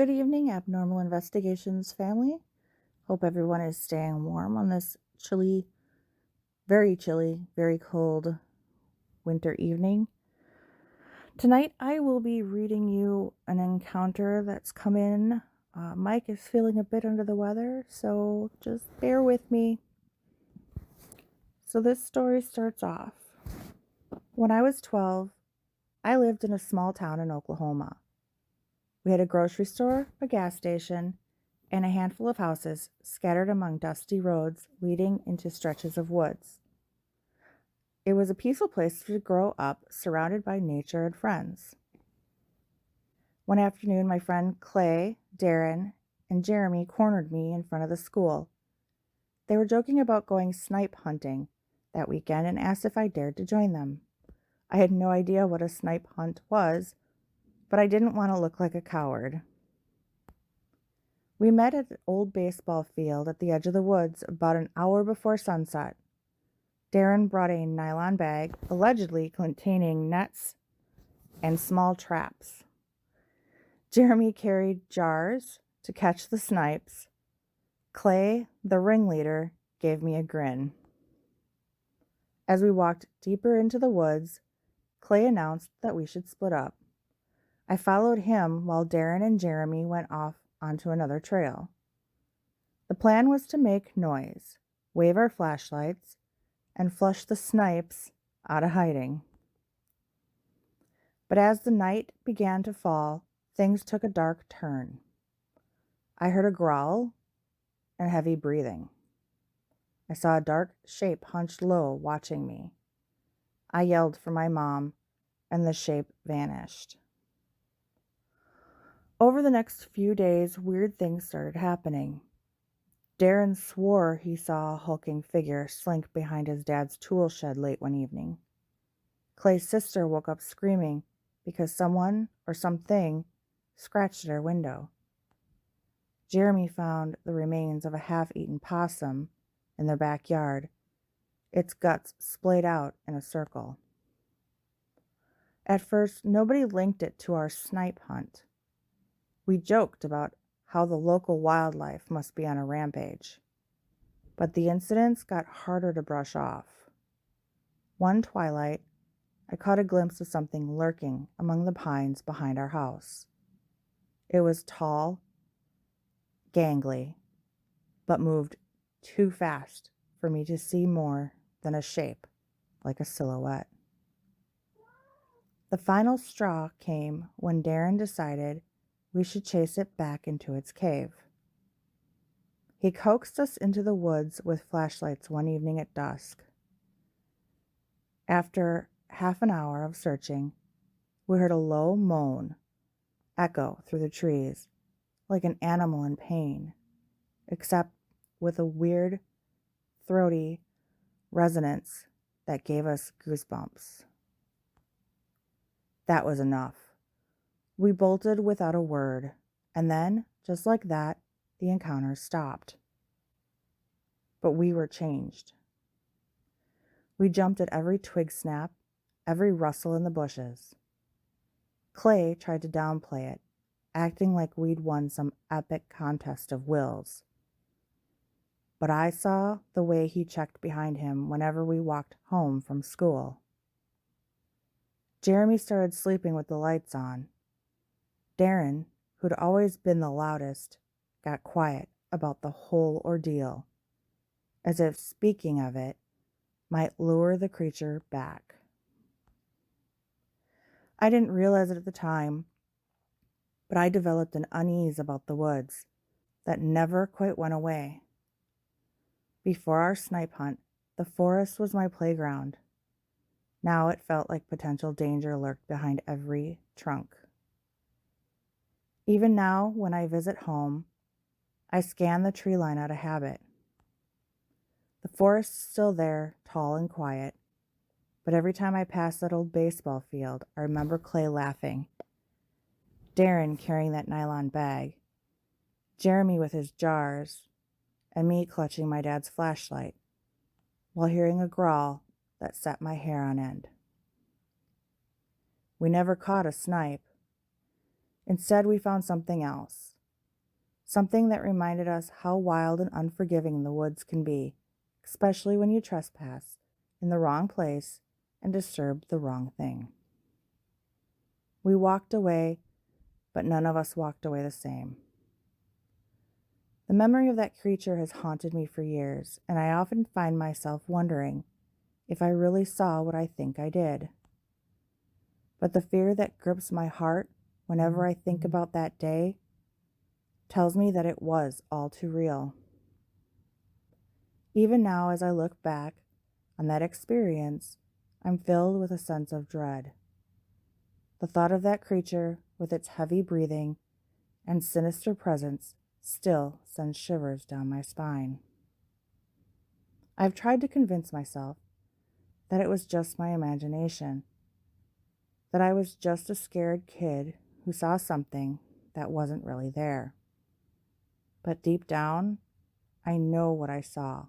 Good evening, Abnormal Investigations family. Hope everyone is staying warm on this chilly, very cold winter evening. Tonight, I will be reading you an encounter that's come in. Mike is feeling a bit under the weather, so just bear with me. So, this story starts off. When I was 12, I lived in a small town in Oklahoma. We had a grocery store, a gas station, and a handful of houses scattered among dusty roads leading into stretches of woods. It was a peaceful place to grow up, surrounded by nature and friends. One afternoon, my friend Clay, Darren, and Jeremy cornered me in front of the school. They were joking about going snipe hunting that weekend and asked if I dared to join them. I had no idea what a snipe hunt was, but I didn't want to look like a coward. We met at an old baseball field at the edge of the woods about an hour before sunset. Darren brought a nylon bag, allegedly containing nets and small traps. Jeremy carried jars to catch the snipes. Clay, the ringleader, gave me a grin. As we walked deeper into the woods, Clay announced that we should split up. I followed him while Darren and Jeremy went off onto another trail. The plan was to make noise, wave our flashlights, and flush the snipes out of hiding. But as the night began to fall, things took a dark turn. I heard a growl and heavy breathing. I saw a dark shape hunched low, watching me. I yelled for my mom, and the shape vanished. Over the next few days, weird things started happening. Darren swore he saw a hulking figure slink behind his dad's tool shed late one evening. Clay's sister woke up screaming because someone or something scratched at her window. Jeremy found the remains of a half-eaten possum in their backyard, its guts splayed out in a circle. At first, nobody linked it to our snipe hunt. We joked about how the local wildlife must be on a rampage. But the incidents got harder to brush off. One twilight, I caught a glimpse of something lurking among the pines behind our house. It was tall, gangly, but moved too fast for me to see more than a shape, like a silhouette. The final straw came when Darren decided we should chase it back into its cave. He coaxed us into the woods with flashlights one evening at dusk. After half an hour of searching, we heard a low moan echo through the trees, like an animal in pain, except with a weird, throaty resonance that gave us goosebumps. That was enough. We bolted without a word, and then, just like that, the encounter stopped. But we were changed. We jumped at every twig snap, every rustle in the bushes. Clay tried to downplay it, acting like we'd won some epic contest of wills. But I saw the way he checked behind him whenever we walked home from school. Jeremy started sleeping with the lights on. Darren, who'd always been the loudest, got quiet about the whole ordeal, as if speaking of it might lure the creature back. I didn't realize it at the time, but I developed an unease about the woods that never quite went away. Before our snipe hunt, the forest was my playground. Now it felt like potential danger lurked behind every trunk. Even now, when I visit home, I scan the tree line out of habit. The forest's still there, tall and quiet, but every time I pass that old baseball field, I remember Clay laughing, Darren carrying that nylon bag, Jeremy with his jars, and me clutching my dad's flashlight, while hearing a growl that set my hair on end. We never caught a snipe. Instead, we found something else. something that reminded us how wild and unforgiving the woods can be, especially when you trespass in the wrong place and disturb the wrong thing. We walked away, but none of us walked away the same. The memory of that creature has haunted me for years, and I often find myself wondering if I really saw what I think I did. But the fear that grips my heart whenever I think about that day tells me that it was all too real. Even now, as I look back on that experience, I'm filled with a sense of dread. The thought of that creature, with its heavy breathing and sinister presence, still sends shivers down my spine. I've tried to convince myself that it was just my imagination, that I was just a scared kid who saw something that wasn't really there. But deep down, I know what I saw.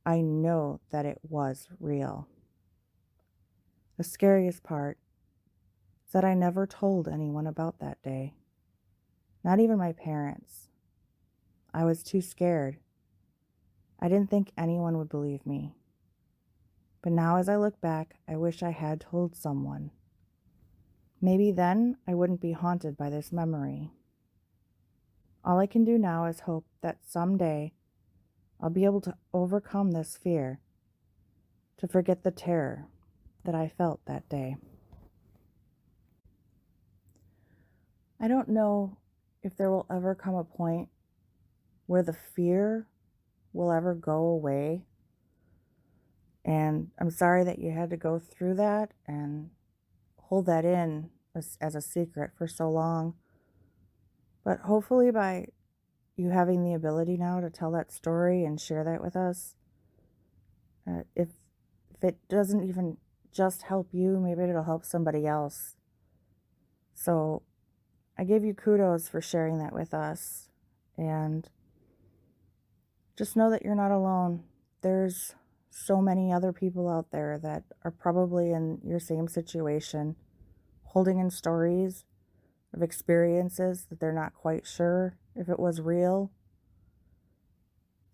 I know that it was real. The scariest part is that I never told anyone about that day. Not even my parents. I was too scared. I didn't think anyone would believe me. But now as I look back, I wish I had told someone. Maybe then I wouldn't be haunted by this memory. All I can do now is hope that someday I'll be able to overcome this fear, to forget the terror that I felt that day. I don't know if there will ever come a point where the fear will ever go away. And I'm sorry that you had to go through that and hold that in as a secret for so long. But hopefully by you having the ability now to tell that story and share that with us, if it doesn't even just help you, maybe it'll help somebody else. So I give you kudos for sharing that with us. And just know that you're not alone. There's so many other people out there that are probably in your same situation, holding in stories of experiences that they're not quite sure if it was real.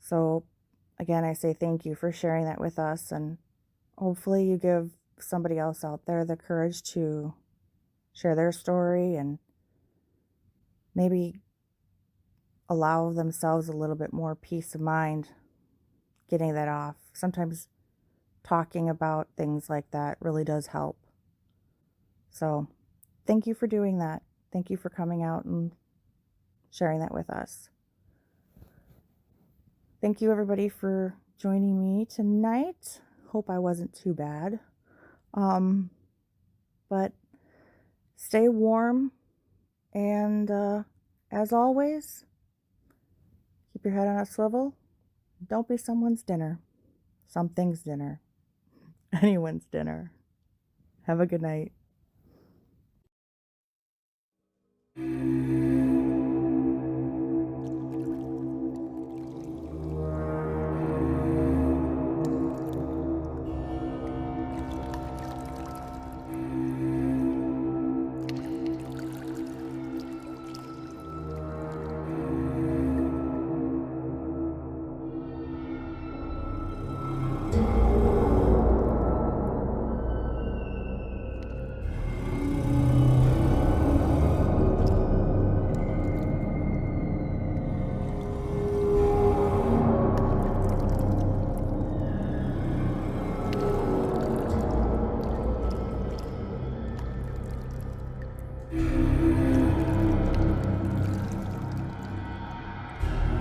So again, I say thank you for sharing that with us, and hopefully you give somebody else out there the courage to share their story and maybe allow themselves a little bit more peace of mind getting that off. Sometimes talking about things like that really does help. So thank you for doing that. Thank you for coming out and sharing that with us. Thank you everybody for joining me tonight. Hope I wasn't too bad. But stay warm, and as always, keep your head on a swivel. Don't be someone's dinner. Something's dinner. Anyone's dinner. Have a good night.